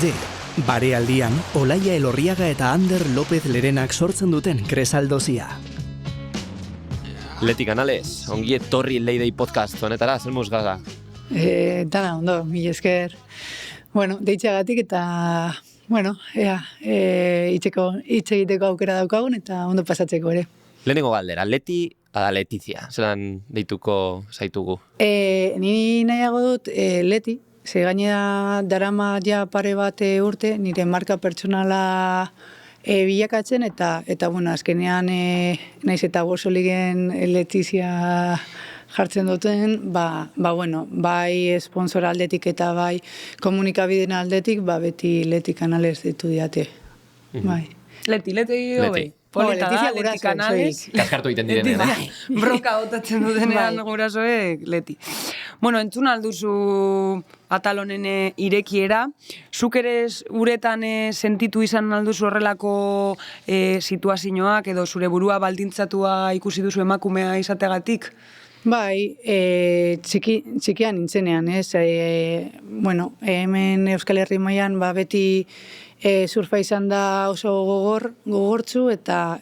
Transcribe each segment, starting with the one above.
D. Barealdian, Olaia Elorriaga eta Ander López Lerenak sortzen duten Kresaldozia. Leti Canales, ongi etorri Leidei podcast honetara, zer muz gaza? Dana, ondo, mila esker. Bueno, deitxeagatik eta, hitz egiteko aukera daukagun eta ondo pasatzeko ere. Lehenengo galdera, Leti ada Letizia, zelan deituko zaitugu? Ni nahiago dut Leti, ze gainera darama ja pare bat urte, nire marka pertsonala bilakatzen eta azkenean naiz eta World Letizia jartzen duten, bai sponsor aldetik eta bai komunikabideen aldetik, beti Leti Canales ditu diate. Bai. Leti hobei. Polita da, Leti Canales. Kaskartu egiten direnean, Broka botatzen dutenean gurasoek, Leti. Bueno, entzun alduzu atal honen irekiera. Zuk ere uretan sentitu izan alduzu horrelako situazioak edo zure burua baldintzatua ikusi duzu emakumea izategatik? Bai, txikian nintzenean, ez? Hemen Euskal Herri mailan beti surfa izan da oso gogortzu eta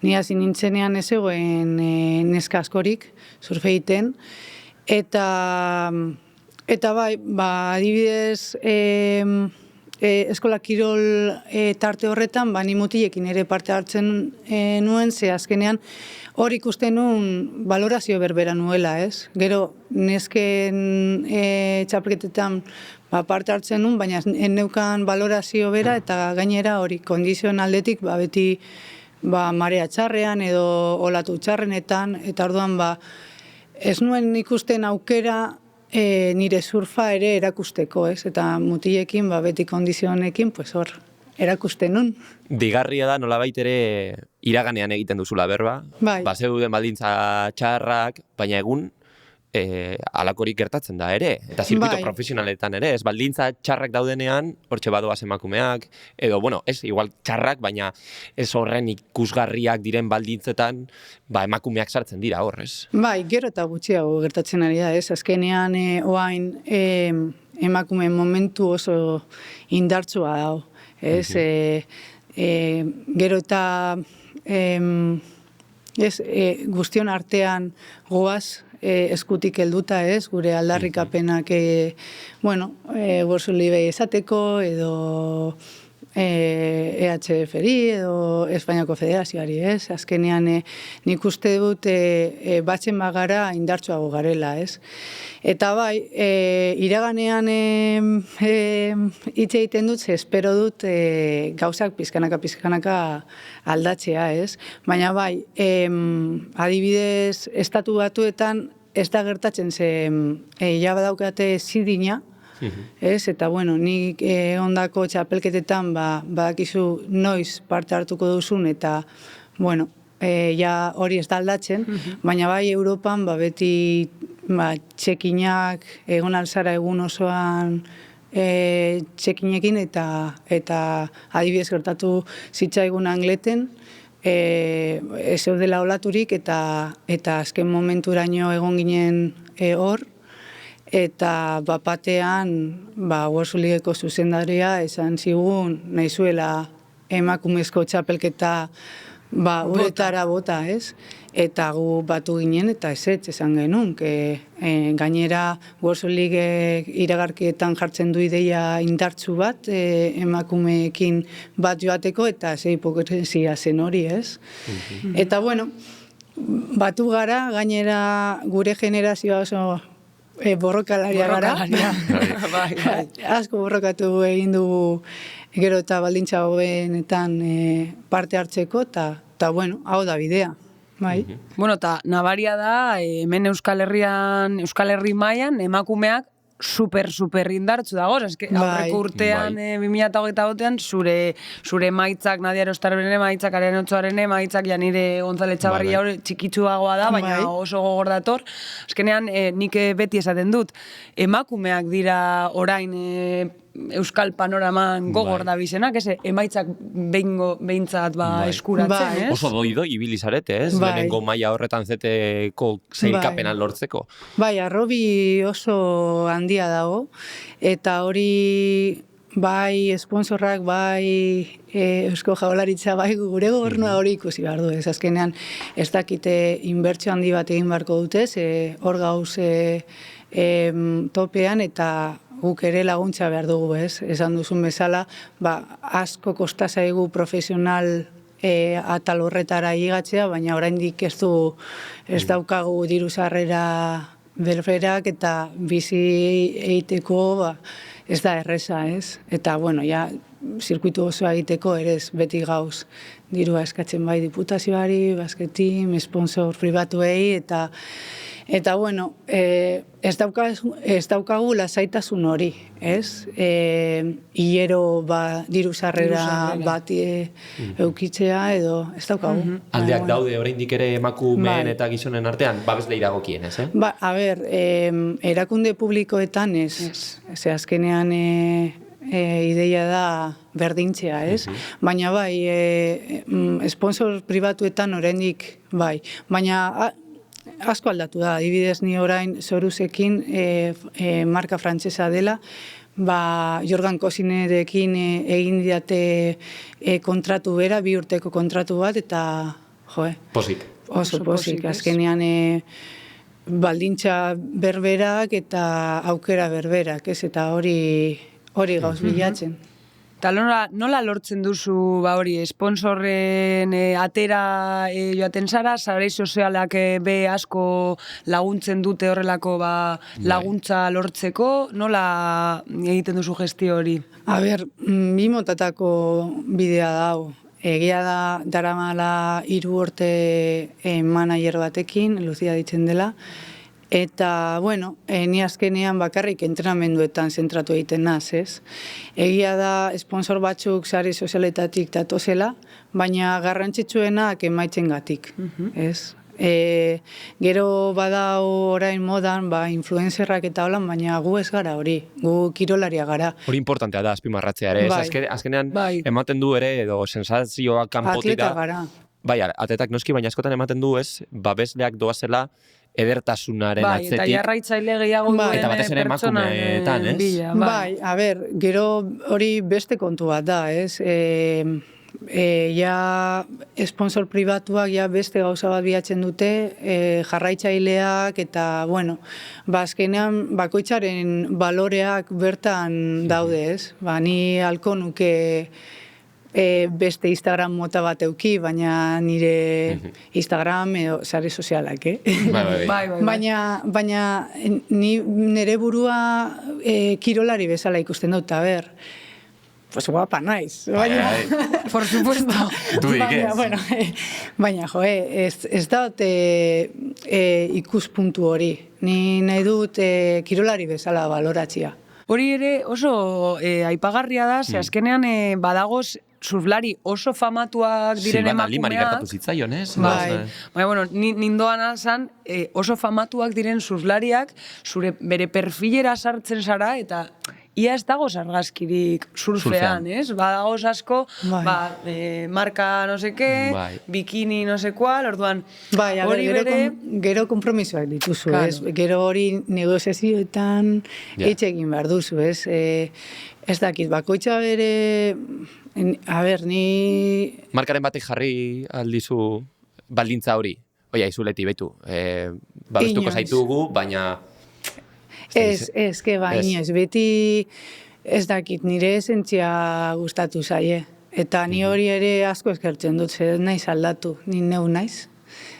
ni hasi nintzenean ez egoen neska askorik surfa egiten eta bai, adibidez eskola kirol tarte horretan, ni mutilekin ere parte hartzen nuen, ze azkenean hor ikusten nuen valorazio berbera nuela, ez? Gero nesken txapelketetan parte hartzen nuen, baina neukan valorazio bera eta gainera hori kondizioen aldetik beti marea txarrean edo olatu txarrenetan, eta orduan ez nuen ikusten aukera nire surfa ere erakusteko, ez? Eta mutilekin beti kondizionekin hor erakusten nun. Digarria da nolabait ere iraganean egiten duzula berba. Bai. Bazeuden baldintza txarrak, baina egun alakorik gertatzen da ere. Eta zirkuito profesionaletan ere, ez baldintza txarrak daudenean, hortxe badoaz emakumeak, edo, igual txarrak, baina ez horren ikusgarriak diren baldintzetan, emakumeak sartzen dira horrez. Bai, gero eta gutxiago gertatzen ari da, ez? Azkenean, oain emakumeen momentu oso indartsua dago, ez? Gero eta guztion artean goaz, eskutik helduta, ez, gure aldarrikapenak World esateko edo EHF-ri edo Espainiako Federazioari, ez? Azkenean nik uste dut batzen bagara indartsuago garela, ez? Eta bai, iraganean hitz egiten dut, espero dut gauzak pizkanaka aldatzea, ez? Baina bai, adibidez, estatu batuetan ez da gertatzen ze badaukate zidina, ez? Eta nik ondako txapelketetan badakizu noiz parte hartuko duzun eta hori ez da aldatzen, baina bai Europan beti txekinak egon alzara egun osoan txekinekin eta adibidez gertatu zitzaigun Angleten ez zeudela olaturik eta azken momenturaino egon ginen hor eta batean World Ligako zuzendaria esan zigun nahi zuela emakumezko txapelketa uretara bota, ez? Eta gu batu ginen eta esan genuen, gainera World League iragarkietan jartzen du ideia indartsu bat emakumeekin bat joateko eta hipokresia zen hori, ez? Eta batu gara, gainera gure generazioa oso borrokalaria gara. Asko borrokatu egin dugu gero eta baldintza hobenetan parte hartzeko eta hau da bidea. Bai. Eta nabaria da, hemen Euskal Herri mailan emakumeak super indartsu dago, aurreko urtean 2008an zure maitzak, Nadia Erostarren maitzak, Ariane Otsoaren maitzak, Janire González Txabarria txikitsuagoa da, baina oso gogor dator. Azkenean nik beti esaten dut, emakumeak dira orain euskal panoraman gogor da bizenak, emaitzak behintzat eskuratzen, ez? Oso doi ibili zarete, ez? Lehenengo maila horretan zeteko zeilkapenan lortzeko. Bai, arrobi oso handia dago, eta hori bai esponsorrak, bai Eusko Jaurlaritza, bai gure gobernua hori ikusi behar du, ez azkenean ez dakite inbertsio handi bat egin beharko dute, hor gauz topean eta guk ere laguntza behar dugu, ez? Esan duzun bezala, asko kosta zaigu profesional atal horretara higatzea, baina oraindik ez daukagu diru sarrera berberak eta bizi egiteko ez da erreza, ez? Eta, bueno, ja, zirkuitu osoa egiteko ere ez beti gauz dirua eskatzen bai diputazioari, basketim, sponsor pribatuei, eta bueno, ez daukagu lasaitasun hori, ez? Hilero diru sarrera bat eukitzea edo ez daukagu. Aldeak daude oraindik ere emakumeen eta gizonen artean, babeslei dagokien, ez? A ber, erakunde publikoetan ez, azkenean ideia da berdintzea, ez? Baina bai, sponsor pribatuetan oraindik bai, baina asko aldatu da, adibidez ni orain Sorusekin marka frantsesa dela, Jorgan Cosinerekin egin diate kontratu bera, 2 urteko kontratu bat, eta Pozik. Oso pozik, azkenean baldintza berberak eta aukera berberak, ez? Eta hori gauz bilatzen. Eta nola lortzen duzu hori, sponsorren atera joaten zara, sare sozialak be asko laguntzen dute horrelako laguntza lortzeko, nola egiten duzu gestio hori? A ber, 2 motatako bidea dago. Egia da daramala 3 urte manager batekin, Lucia ditzen dela, eta, bueno, ni azkenean bakarrik entrenamenduetan zentratu egiten naz, ez? Egia da sponsor batzuk sare sozialetatik datozela, baina garrantzitsuenak emaitzen gatik, ez? Gero badao orain modan, influencerrak eta holan, baina gu ez gara hori, gu kirolaria gara. Hori importantea da, azpimarratzea ere, azkenean ematen du ere, edo sensazioak kanpotik da. Atleta gara. Bai, atletak noski, baina askotan ematen du, ez, babesleak doazela edertasunaren atzetik. Eta jarraitzaile gehiago duen eta batez ere emakumeetan, ez? Bai, a ber, gero hori beste kontu bat da, ez? Ja sponsor pribatuak ja beste gauza bat bilatzen dute, jarraitzaileak eta, bueno, azkenean bakoitzaren baloreak bertan daude, ez? Ni halko nuke beste Instagram mota bat euki, baina nire Instagram edo sare sozialak, Baina nire burua kirolari bezala ikusten dut, a ber, pues guapa naiz. Por supuesto. Baina, ez dut ikuspuntu hori. Ni nahi dut kirolari bezala baloratzia. Hori ere oso aipagarria da, ze azkenean badagoz surflari oso famatuak diren emakumeak. Limari gertatu zitzaion, ez? Baina, bueno, nindoan azan, oso famatuak diren surflariak, bere perfilera sartzen zara, eta ia ez dagoz argazkirik surfean, ez? Badagoz asko, marka no seke, bikini no se cual, orduan, hori bere... Gero kompromisoak dituzu, ez? Gero hori negoziazioetan hitz egin behar duzu, ez? Ez dakit, bakoitza bere... A ber, ni... Markaren batek jarri aldizu baldintza hori? Oia, izuleti, betu. Babestuko zaitugu, baina... Ez, inoiz, beti ez dakit, nire esentzia gustatu zaie. Eta ni hori ere asko eskertzen dut, zer naiz aldatu, ni neu naiz.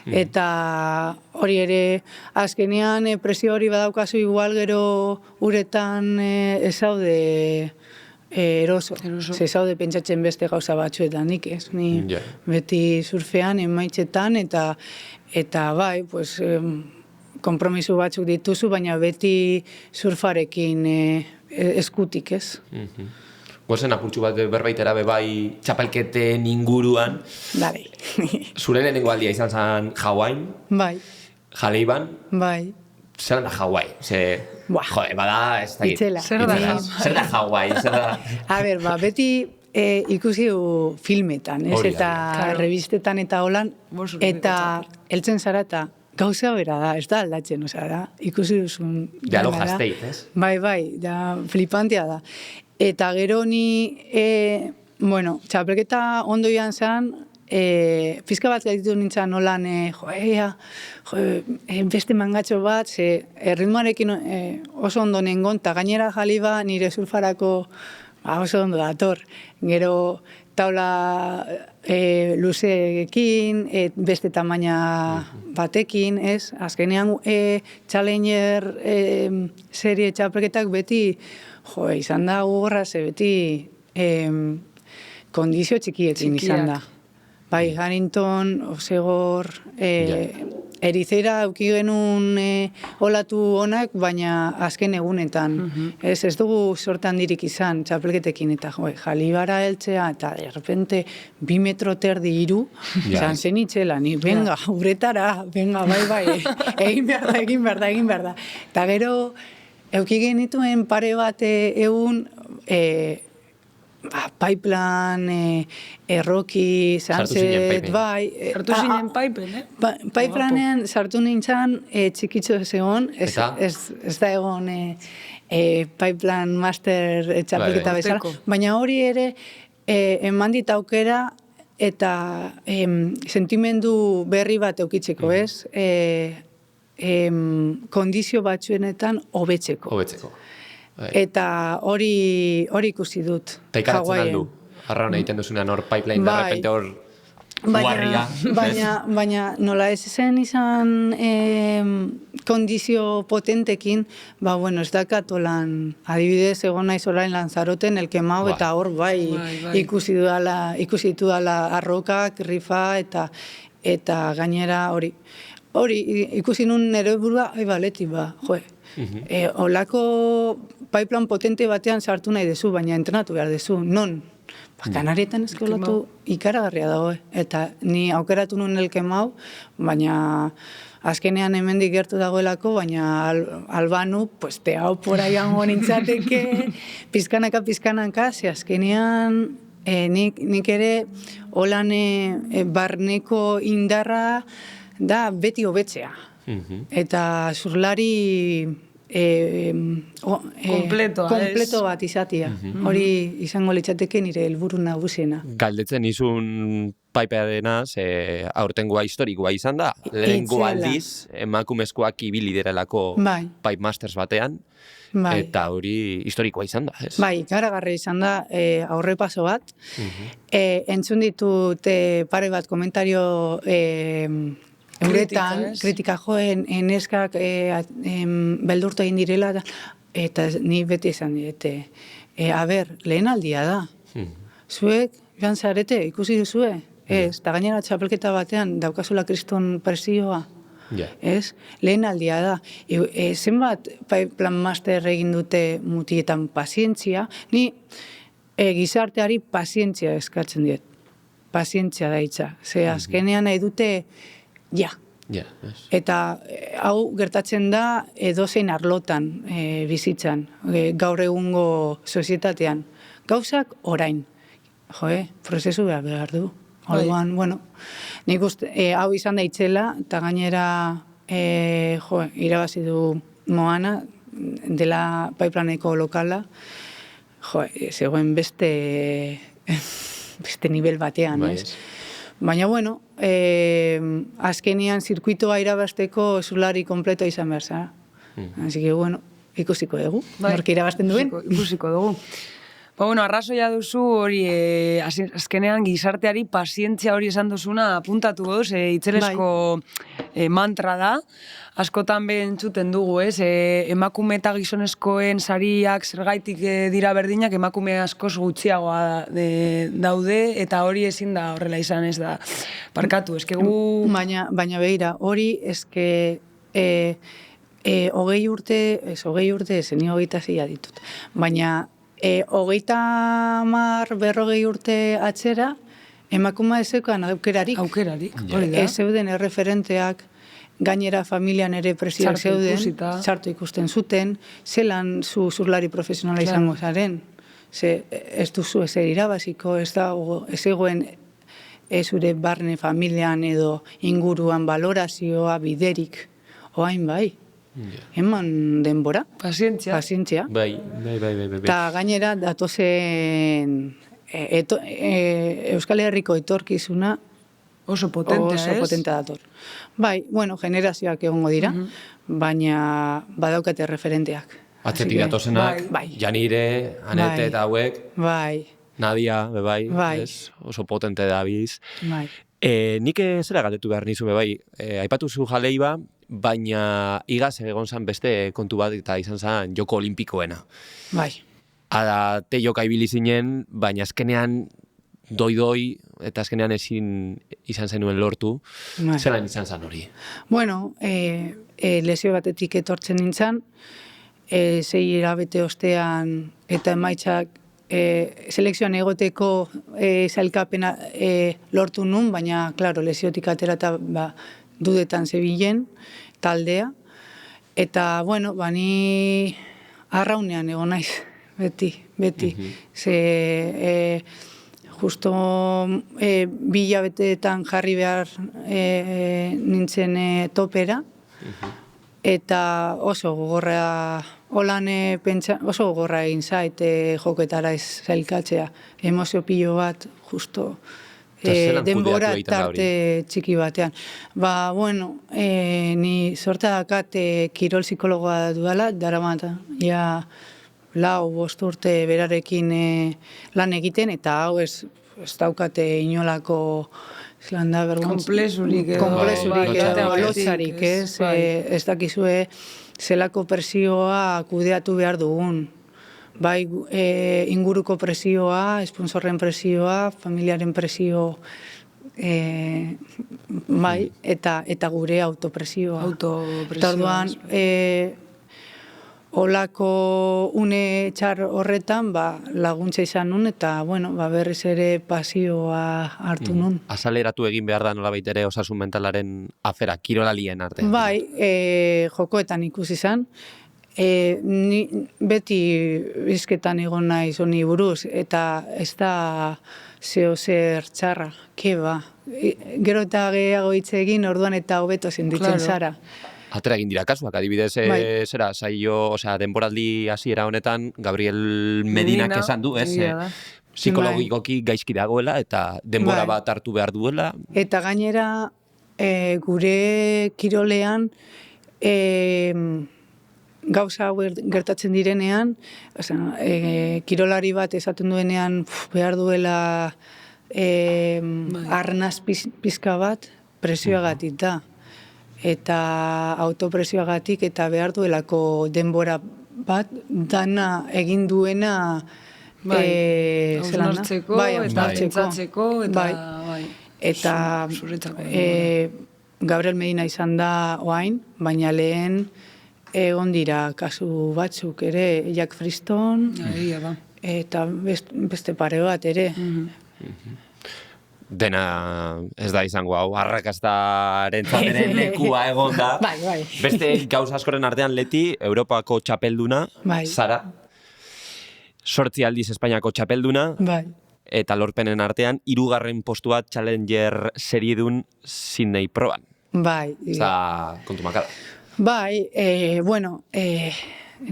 Eta hori ere, azkenean presio hori badaukazu igual gero uretan ez zaude eroso. Ze zaude pentsatzen beste gauza batzuetan nik, ez? Ni beti surfean, emaitzetan, eta bai, pues... kompromiso batzuk dituzu, baina beti surfarekin eskutik, ez? Gozen apurtxu bat berbaitera bebai txapelketen inguruan. Bai. Zure lehenengo aldia izan zen Hawaii. Bai. Jaleiban. Bai. zer da Hawaii? Bada, ez da... Itzela. Zer da Hawaii? A ber, beti ikusi du filmetan, ez? Eta revistetan eta holan, eta heltzen zara eta gauza bera da, ez da aldatzen, da, ikusi duzun... Ja, lo jazteit, ez? Bai, da, flipantea da. Eta gero ni, txapelketa ondo joan zen, pizka bat gaitu nintzen nolan, beste mangatxo bat, erritmoarekin oso ondo nengon, eta gainera jaliba nire surfarako oso ondo dator. Gero taula luzeekin, beste tamaina batekin, ez? Azkenean Challenger serie txapelketak beti, izan da gogorra, beti kondizio txikiekin izan da. Bai, Harrington, Osegor, Erizera auki genuen olatu honak, baina azken egunetan. Ez dugu sorte handirik izan, txapelketekin, eta jalibara heltzea, eta derrepente 2 metro terdi 3, zan zen itxela, ni, venga, uretara, venga, bai, egin behar da. Eta gero, auki genituen pare bat egun, Pipeline, Rocky, Sunset, bai. Sartu zinen Pipeline, Pipelinean sartu nintzen txikitxo egon, ez da egon Pipeline Master txapelketa bezala, baina hori ere eman dit aukera eta sentimendu berri bat eukitzeko, ez? Kondizio batzuenetan hobetzeko. Eta hori ikusi dut. Eta ikaratzen aldu. Arraun egiten duzunean hor pipeline da repente hor guarria. Baina nola ez zen izan kondizio potentekin, ez dakatolan adibidez egon naiz orain Lanzaroten elkemau eta hor ikusi dudala arrokak, rifa eta gainera hori. Hori, ikusi nun nire burua, leti olako pipeline potente batean sartu nahi dezu, baina entrenatu behar dezu. Non? Kanarietan eskolatu ikaragarria dago, eta ni aukeratu nun elkemau, baina azkenean hemendik gertu dagoelako, baina albanu, te hau pora joango nintzateke, pizkanaka, azkenean nik ere holan barneko indarra da beti hobetzea. Eta zurlari kompleto bat izatea. Hori izango litzateke nire helburu nagusiena. Galdetzen izun paipeadenaz, aurtengoa historikoa izan da. Lehengo aldiz, emakumezkoak ibili direlako Pipe Masters batean. Eta hori historikoa izan da, ez? Bai, garagarri izan da aurrepaso bat. Entzun ditut pare bat komentario euretan, kritika joen, neskak beldurtu egin direla, eta ni beti izan direte. Lehen aldia da. Zuek, joan zarete, ikusi duzue? Ez, eta gainera txapelketa batean daukazula kriston presioa. Lehen aldia da. Zenbat Pipeline Master egin dute mutietan pazientzia, ni gizarteari pazientzia eskatzen diet. Pazientzia da hitza. Ze azkenean nahi dute Eta hau gertatzen da edozein arlotan bizitzan, gaur egungo sozietatean. Gauzak orain. Prozesu behar du. Orduan, nik uste, hau izan da itzela, eta gainera irabazi du Moana, dela Pipelineko lokala, zegoen beste nivel batean, ez? Baina, azkenian zirkuitoa irabazteko zulari kompleto izan behar zara. Así que, ikusiko dugu, nork irabazten duen. Ikusiko dugu. Arrazoia duzu hori, azkenean gizarteari pazientzia hori esan duzuna apuntatu duz, itzelesko mantra da. Askotan entzuten dugu, ez? Emakume eta gizonezkoen sariak zergaitik dira berdinak, emakume askoz gutxiagoa daude, eta hori ezin da horrela izan, ez da. Parkatu, eske gu... Baina begira, hori eske 20 urte, zeni 26 ditut. Baina 30-40 urte atzera, emakume ezekoan aukerarik. Aukerarik, ez zeuden erreferenteak, gainera familian ere presioak zeuden, txarto ikusten zuten, zelan zurlari profesionala izango zaren, ez duzu ezer irabaziko, ez egoen zure barne familian edo inguruan valorazioa biderik, oain bai. Eman denbora. Pazientzia. Bai. Eta gainera datozen Euskal Herriko etorkizuna oso potentea dator. Bai, generazioak egongo dira, baina badaukate referenteak. Atzetik datozenak, Janire, Anete eta hauek, Nadia, bebai, oso potente da biz. Nik zera galdetu behar nizu, bebai, aipatu zu Jaleiba, baina igaz egon zan beste kontu bat eta izan zan joko olimpikoena. Bai. Ada, te joka ibili zinen, baina azkenean doi, eta azkenean ezin izan zenuen lortu. Zelan izan zan hori? Bueno, lesio batetik etortzen nintzen, 6 hilabete ostean eta emaitzak selekzioan egoteko zailkapena lortu nun, baina, klaro, lesiotik atera eta dudetan zebilen taldea. Eta, ni arraunean egon naiz, beti. Ze, justo 2 hilabeteetan jarri behar nintzen topera, eta oso gogorra oso gogorra egin zait joketara ez zailkatzea. Emozio pilo bat, justo denbora tarte txiki batean. Ni sorta dakat kirol psikologoa dudala, daramat, ja 4-5 urte berarekin lan egiten, eta hau ez daukate inolako konplexurik edo lotzarik, ez dakizue zelako presioa kudeatu behar dugun. Bai, inguruko presioa, esponsorren presioa, familiaren presio, bai, eta gure autopresioa. Eta orduan, olako une txar horretan laguntza izan nun, eta berriz ere pasioa hartu nun. Azaleratu egin behar da nolabait ere osasun mentalaren afera, kirolalien arte. Bai, jokoetan ikusi izan. Ni beti bizketan egon naiz honi buruz, eta ez da zer txarra, keba. Gero eta gehiago hitz egin, orduan eta hobeto sentitzen zara. Atera egin dira kasuak, adibidez, denboraldi hasiera honetan, Gabriel Medinak esan du, psikologikoki gaizki dagoela, eta denbora bat hartu behar duela. Eta gainera, gure kirolean, gauza hau gertatzen direnean, kirolari bat esaten duenean behar duela arnaz pizka bat, presioagatik da. Eta autopresioagatik eta behar duelako denbora bat dana egin duena hausnartzeko eta pentsatzeko eta Gabriel Medina izan da oain, baina lehen egon dira kasu batzuk ere, Jack Friston eta beste pare bat ere. Dena ez da izango hau, arrakastaren zateren lekua egon da. Beste gauza askoren artean Leti, Europako txapelduna, Zara, 8 aldiz Espainiako txapelduna, eta lorpenen artean, 3. postua Challenger seriedun Sydney proban. Eta kontu makala.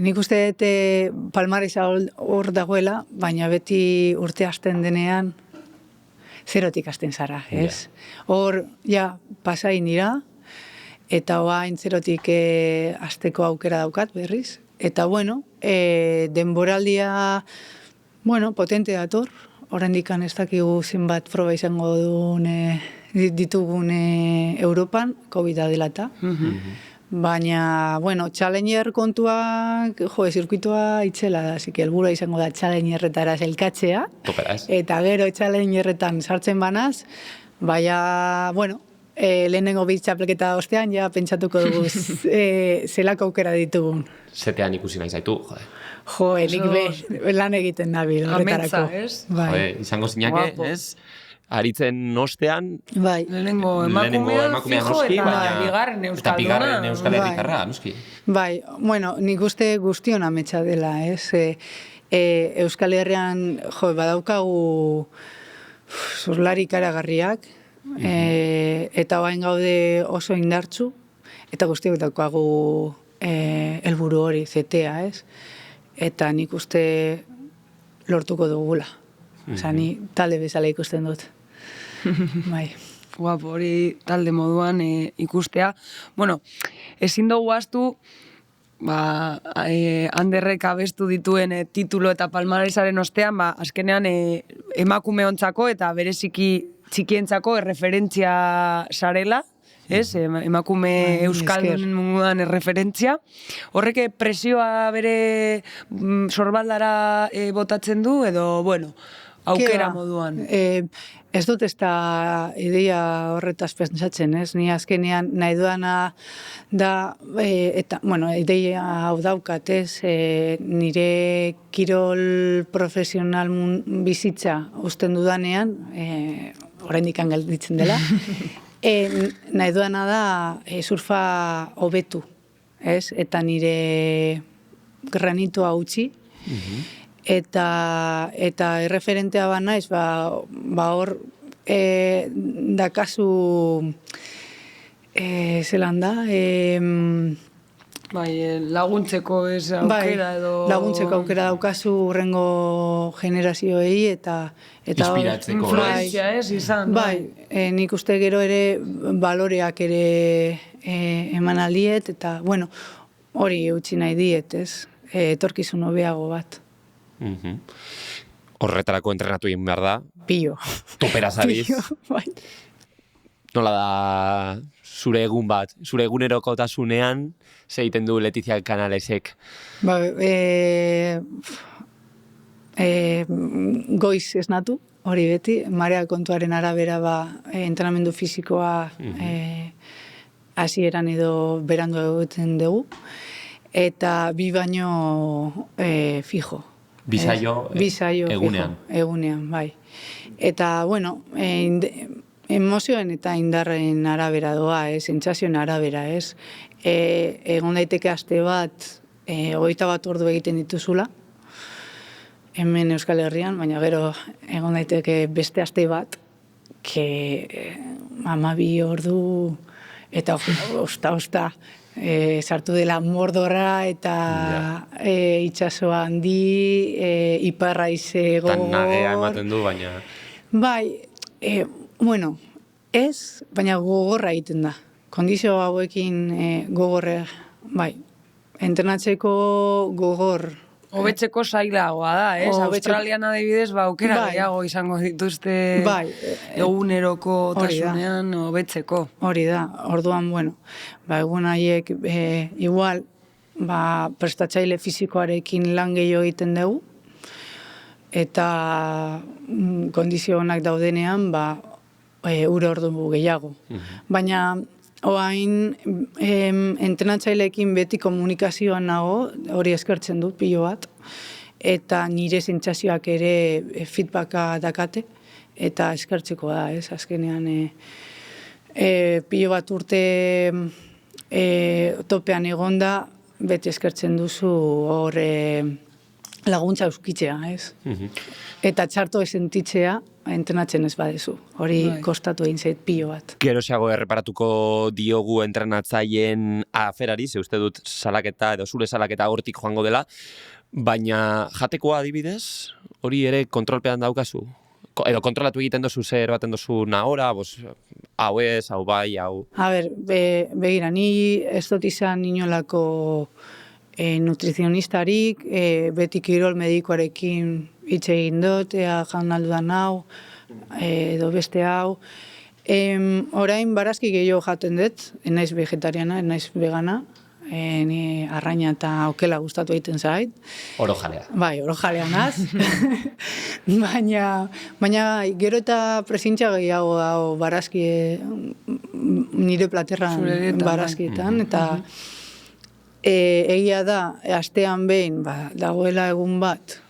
Nik uste dut palmaresa hor dagoela, baina beti urte hasten denean, zerotik hasten zara, ez? Hor, pasain dira, eta oain zerotik hasteko aukera daukat berriz. Eta, denboraldia, potente dator, oraindik ez dakigu zenbat proba izango ditugun Europan, COVID-a dela eta. Baina, Challenger kontuak, zirkuitoa itzela da, así que helburua izango da Challengerretara zelkatzea. Eta gero Challengerretan sartzen banaz, lehenengo txapelketa ostean, pentsatuko dugu zelako aukera ditugun. Zetean ikusi nahi zaitu, nik lan egiten nabil horretarako. Ametza, ez? Izango zinake, ez? aritzen ostean, Bai. Lehenengo emakumea fijo noski, eta bigarren eta euskalduna. bigarren euskal herritarra, noski. Bai, bueno, nik uste guztion ametsa dela, ez? Euskal Herrian, badaukagu zurlari karagarriak, eta bain gaude oso indartzu, eta guztiok daukagu helburu hori, zetea, ez? Eta nik uste lortuko dugula. Osa, ni talde bezala ikusten dut. Bai. Guapo, hori talde moduan ikustea. Bueno, ezin dugu ahaztu, Anderrek abestu dituen titulo eta palmaresaren ostean, azkenean emakumeontzako eta bereziki txikientzako erreferentzia sarela, ez? Emakume euskaldunen munduan erreferentzia. Horrek presioa bere sorbaldara botatzen du, edo, bueno, aukera moduan. Ez dut ez da ideia horretaz pentsatzen, ez? Ni azkenean nahi duana da, eta, bueno, ideia hau daukat, ez? Nire kirol profesional bizitza usten dudanean, oraindik gelditzen dela, nahi duana da surfa hobetu, ez? Eta nire granitoa utzi, eta erreferentea naiz, hor dakazu zelan da, laguntzeko ez aukera edo... Laguntzeko aukera daukazu urrengo generazioei eta inspiratzeko. Influenzia ez izan. Bai, nik uste gero ere baloreak ere eman aldiet, eta, bueno, hori utzi nahi diet, ez? Etorkizun hobeago bat. Horretarako entrenatu egin behar da. Pilo. Topera zabiz. Bai. Nola da zure egun bat, zure egunerokotasunean ze egiten du Letizia Canalesek? Goiz esnatu, hori beti, marea kontuaren arabera entrenamendu fisikoa hasieran edo berandu egiten dugu, eta bi baino fijo. Bisaio egunean. Egunean, bai. Eta, bueno, emozioen eta indarren arabera doa, sentsazioen arabera, ez? Egon daiteke aste bat, 21 ordu egiten dituzula, hemen Euskal Herrian, baina gero egon daiteke beste aste bat, 12 ordu, eta osta, sartu dela Mordorra eta itxaso handi, iparra ize gogor. Tan nagea ematen du, baina... Bai, bueno, ez, baina gogorra egiten da. Kondizio hauekin gogorra, bai, entrenatzeko gogor. Hobetzeko zailagoa da, ez? Australian adibidez, aukera gehiago izango dituzte eguneroko tasunean hobetzeko. Hori da, orduan, bueno, egun haiek igual, prestatzaile fisikoarekin lan gehiago egiten dugu, eta kondizio onak daudenean, ura ordu gehiago. Baina, oain, entrenatzaileekin beti komunikazioan nago, hori eskertzen dut pilo bat, eta nire sentsazioak ere feedbacka dakate, eta eskertzeko da, ez, azkenean pilo bat urte topean egonda, beti eskertzen duzu hor laguntza euskitzea, ez? Eta txarto esentitzea, entrenatzen ez badezu. Hori kostatu egin zait pilo bat. Geroxeago erreparatuko diogu entrenatzaileen aferari, ze uste dut salaketa edo zure salaketa hortik joango dela, baina jatekoa adibidez, hori ere kontrolpean daukazu? Edo kontrolatu egiten dozu zer baten dozu nahora, hau ez, hau bai, hau... A ber, begira, ni ez dut izan inolako nutrizionistarik, beti kirol medikoarekin hitz egin dut, jaun aldudan hau, edo beste hau. Orain barazki gehiago jaten dut, naiz vegetariana, naiz vegana, ni arraina eta okela gustatu egiten zait. Orojalea. Bai, orojalea naz. Baina gero eta presintza gehiago dago barazki nire platerran barazkietan, eta egia da, astean behin, dagoela egun bat,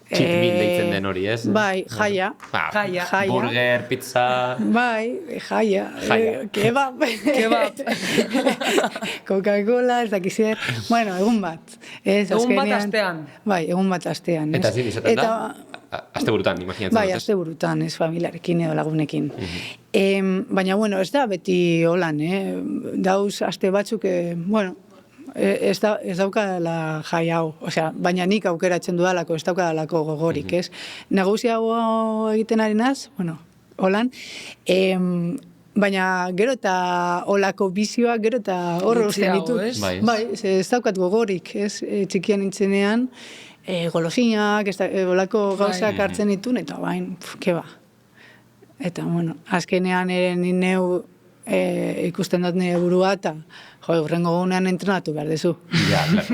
Cheat meal deitzen den hori, ez? Bai, jaia. Jaia. Burger, pizza... Bai, jaia. Kebab. Coca-Cola, ez dakizer. Bueno, egun bat. Egun bat astean. Bai, egun bat astean. Eta zin izaten da? Aste burutan, imaginatzen. Bai, aste burutan, ez familiarekin edo lagunekin. Baina, bueno, ez da beti holan, Dauz aste batzuk, bueno, ez daukadala jai hau, baina nik aukeratzen dudalako, ez daukadalako gogorik, ez? Nagusiago egiten ari naz, bueno, holan, baina gero eta olako bizioak, gero eta horro usten ditut. Bai, ez daukat gogorik, ez? Txikian nintzenean, golosinak, olako gauzak hartzen ditun, eta bain, keba. Eta, bueno, azkenean ere neu ikusten dut nire burua, eta urrengo gunean entrenatu behar dezu.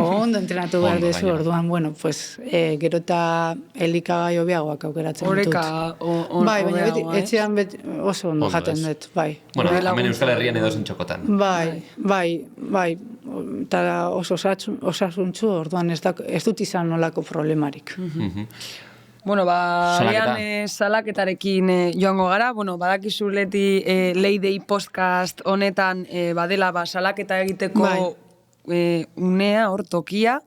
Ondo entrenatu behar dezu, orduan, bueno, pues, gero eta elikagai hobiagoak aukeratzen ditut. Bai, baina etxean oso ondo jaten dut, bai. Bueno, hemen Euskal Herrian edo txokotan. Bai, eta oso osasuntzu, orduan ez dut izan nolako problemarik. Bueno, agian salaketarekin joango gara. Bueno, badakizu leti Leidei podcast honetan badela salaketa egiteko unea, hor tokia.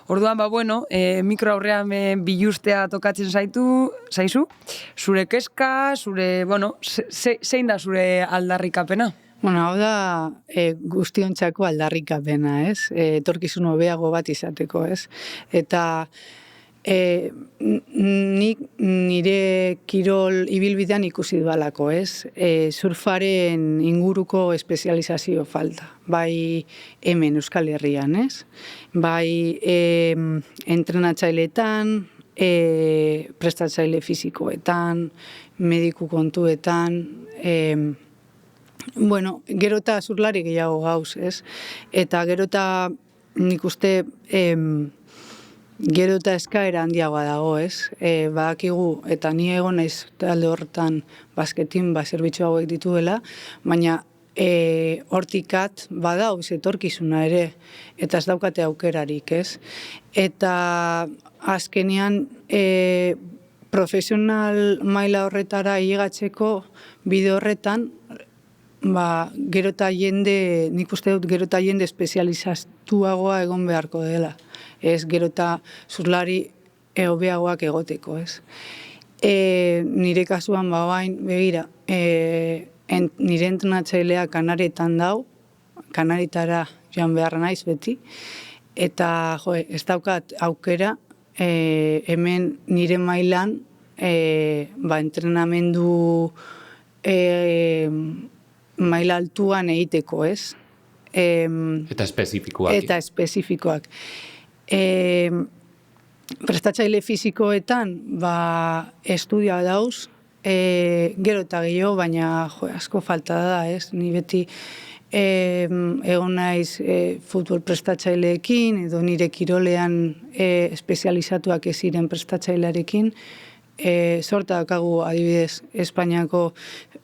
Orduan, bueno, mikro aurrean bilustea tokatzen zaizu. Zure keska, bueno, zein da zure aldarrikapena? Bueno, hau da guztiontzako aldarrikapena, ez? Etorkizun hobeago bat izateko, ez? Eta nik nire kirol ibilbidean ikusi dudalako, ez? Surfaren inguruko espezializazio falta. Bai hemen Euskal Herrian, ez? Bai entrenatzaileetan, prestatzaile fisikoetan, mediku kontuetan, bueno, gero eta surlari gehiago gauz, ez? Eta gero eta nik uste gero eta eskaera handiagoa dago, ez? Badakigu, eta ni egon naiz talde horretan basketin zerbitzu hauek dituela, baina hortikat badauz etorkizuna ere, eta ez daukate aukerarik, ez? Eta azkenean profesional maila horretara higatzeko bide horretan, gero eta jende, nik uste dut gero eta jende espezializatuagoa egon beharko dela. Ez gero eta zurlari hobeagoak egoteko, ez. Nire kasuan bain, begira, nire entrenatzailea Kanaretan dau, Kanaritara joan behar naiz beti, eta ez daukat aukera hemen nire mailan entrenamendu maila altuan egiteko, ez? Eta espezifikoak. Eta espezifikoak. Prestatzaile fisikoetan, estudia dauz, gero eta gehiago, baina asko falta da, ez? Ni beti egon naiz futbol prestatzaileekin, edo nire kirolean espezializatuak ez ziren prestatzailearekin, sorta dakagu adibidez Espainiako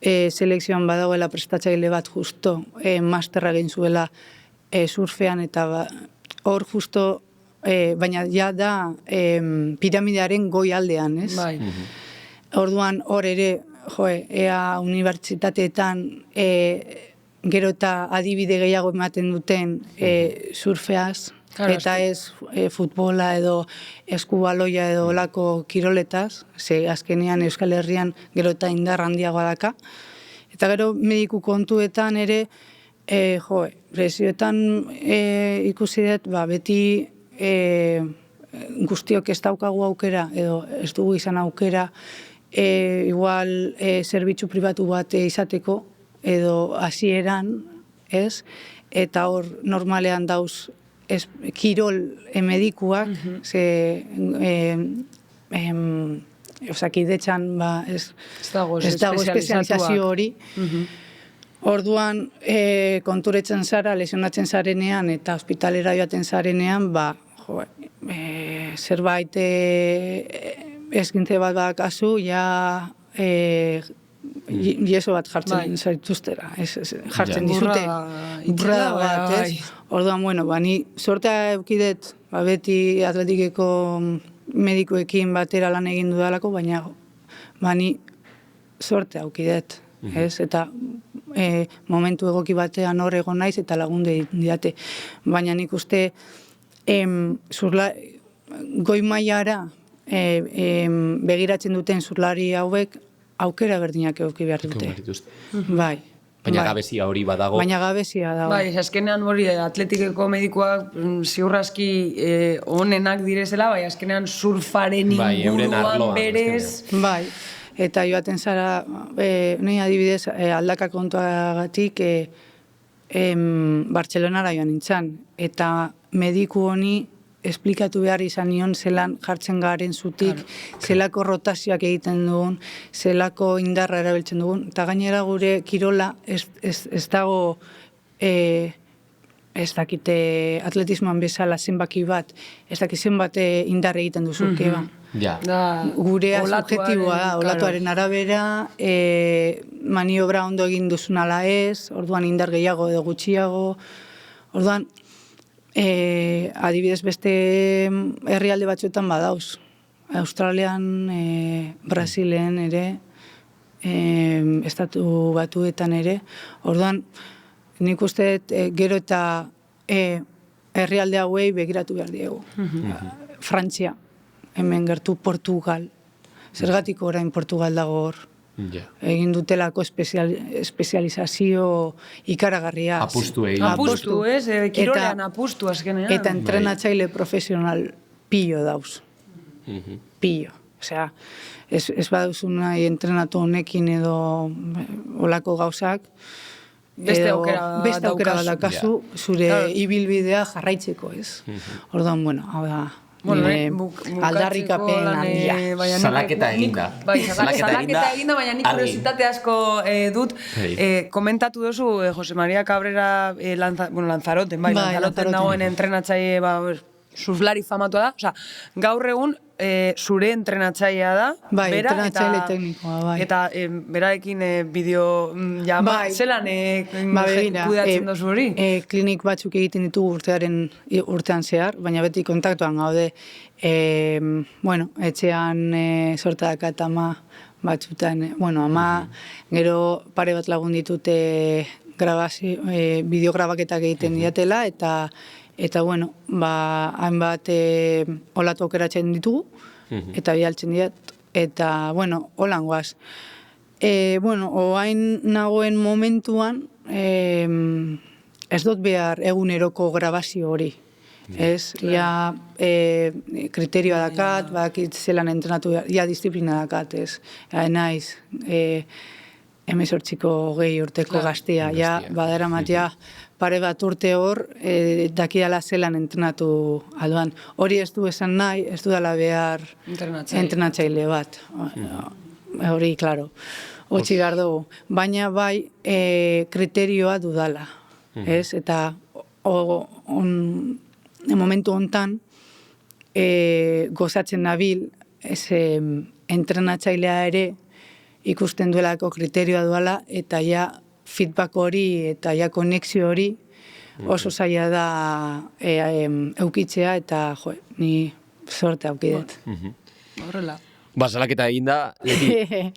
selekzioan badagoela prestatzaile bat justo masterra egin zuela surfean, eta hor justo baina ja da piramidearen goi aldean, ez? Bai. Orduan hor ere, ea unibertsitateetan gero eta adibide gehiago ematen duten surfeaz, eta ez futbola edo eskubaloia edo olako kiroletaz, ze azkenean Euskal Herrian gero eta indar handiagoa daka. Eta gero mediku kontuetan ere, presioetan ikusi dut, beti guztiok ez daukagu aukera, edo ez dugu izan aukera, igual zerbitzu pribatu bat izateko, edo hasieran, ez? Eta hor normalean dauz kirol medikuak, ze osakidetzan ez dago espezializazio hori. Orduan konturetzen zara, lesionatzen zarenean eta ospitalera joaten zarenean, zerbait eskintze bat bakazu, yeso bat jartzen zaituztera, jartzen dizute. Burrada bat, ez? Orduan, ni sortea eukidet, beti atletikeko medikuekin batera lan egin dudalako, baina bani sorte aukidet, ez? Eta momentu egoki batean hor egon naiz eta lagunde diate. Baina nik uste goi mailara begiratzen duten zurlari hauek aukera berdinak eduki behar dute. Bai. Baina gabezia hori badago. Baina gabezia dago. Bai, azkenean hori atletikeko medikuak ziurraski onenak direzela, bai, azkenean surfaren inguruan berez. Bai, eta joaten zara, nahi adibidez, aldaka kontuagatik Bartzelonara joan nintzen, eta mediku honi esplikatu behar izan nion zelan jartzen garen zutik, zelako rotazioak egiten dugun, zelako indarra erabiltzen dugun, eta gainera gure kirola ez dago ez dakite atletismoan bezala zenbaki bat, ez dakit zenbat indar egiten duzu, keba. Gurea subjetiboa da, olatuaren arabera, maniobra ondo egin duzun ala ez, orduan indar gehiago edo gutxiago, orduan, adibidez beste herrialde batzuetan badauz. Australian, Brasilen ere, estatu batuetan ere. Orduan, nik uste gero eta herrialde hauei begiratu behar diegu. Frantzia, hemen gertu Portugal. Zergatik orain Portugal dago hor. Egin dutelako espezializazio ikaragarria. Apustu egin. Apustu, ez? Kirolean apustu azkenean. Eta entrenatzaile profesional pillo dauz. Pillo. Osea, ez baduzu nahi entrenatu honekin edo olako gauzak, beste aukera bat daukazu, zure ibilbidea jarraitzeko, ez? Orduan, bueno, hau da, aldarrikapen handia. Salaketa eginda. Salaketa eginda, baina nik kuriositate asko dut. Komentatu duzu, Jose Maria Cabrera Lanzaroten, Lanzaroten dagoen entrenatzaile surflari famatua da. Osa, gaur egun zure entrenatzailea da. Bai, entrenatzaile teknikoa, bai. Eta berarekin bideo zelan kudatzen dozu hori? Klinik batzuk egiten ditugu urtean zehar, baina beti kontaktuan gaude. Etxean sortadaka eta ama batzutan, ama, gero pare bat lagun ditute bideograbaketak egiten diatela, eta hainbat olatu aukeratzen ditugu, eta bialtzen diat, eta, holan guaz. Oain nagoen momentuan, ez dut behar eguneroko grabazio hori. Ez, kriterioa dakat, badakit zelan entrenatu, disiplina dakat, ez. Naiz, 18ko 20 urteko gaztia, badara matia, pare bat urte hor, dakidala zelan entrenatu alduan. Hori ez du esan nahi, ez du dala behar entrenatzaile bat. Hori, klaro, hotxi behar dugu. Baina bai, kriterioa dudala. Eta momentu hontan, gozatzen nabil, entrenatzailea ere ikusten duelako kriterioa duala, eta feedback hori eta konexio hori oso zaila da eukitzea, eta ni sorte aukidet. Horrela. Salaketa eginda,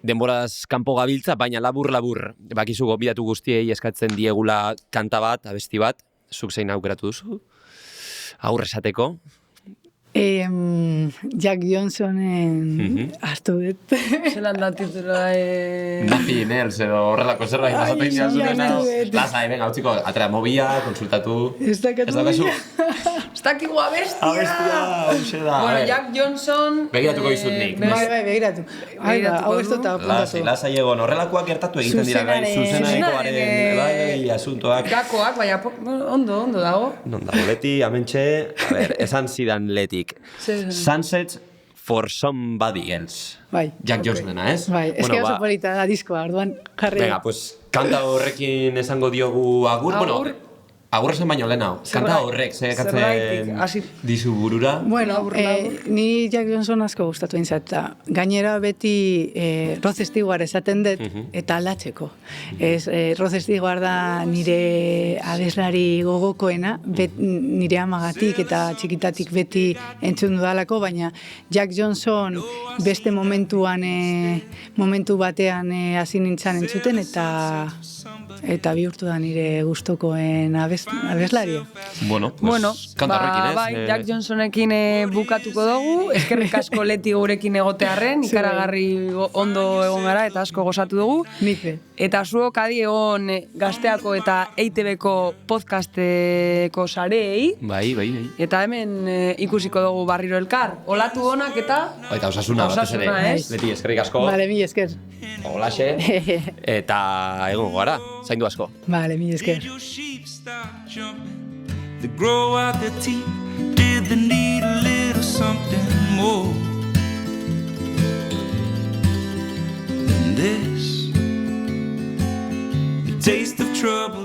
denboraz kanpo gabiltza, baina labur-labur. Bakizu gonbidatu guztiei eskatzen diegula kanta bat, abesti bat, zuk zein aukeratu duzu? Aurre esateko? Jack Johnsonen hartu dut. Zelan da titula? Nothing else, edo horrelako zerbait esaten diazunena. Lasai, venga, utziko, atera mobila, konsultatu. Ez dakatu. Ez dakigu abestia. Abestia, hoxe da. Jack Johnson... Begiratuko dizut nik. Bai, begiratu. Hau ez dut apuntatu. Lasai egon, horrelakoak gertatu egiten dira gai, zuzenarekoaren, bai, asuntoak. Gakoak, baina ondo dago. Non dago, Leti, amentxe, esan zidan Letik. Sunsets for Somebody Else. Bai. Jack Johnsona, ez? Bai, ez que oso polita da diskoa, orduan jarri. Venga, pues, kanta horrekin esango diogu agur. Agurrezen baino lehenago, kanta horrek, zekatzen dizu burura. Bueno, ni Jack Johnson asko gustatu inzat, eta gainera beti Rod Stewart esaten dut, eta aldatzeko. Rod Stewart da nire abeslari gogokoena, nire amagatik eta txikitatik beti entzun dudalako, baina Jack Johnson beste momentu batean hasi nintzen entzuten, eta bihurtu da nire gustokoen abeslaria. Bueno, kanta horrekin ez. Bai, Jack Johnsonekin bukatuko dugu, eskerrik asko Leti gurekin egotearren, ikaragarri ondo egon gara eta asko gozatu dugu. Nipe. Eta zuok adi egon Gazteako eta EITB-ko podcasteko sareei. Bai. Eta hemen ikusiko dugu barriro elkar. Olatu honak eta osasuna batez ere. Leti, eskerrik asko. Vale, mi esker. Olaxe. Eta egon gara, zaindu asko. Vale, mi esker. They grow out their teeth, did they need a little something more than this? The taste of trouble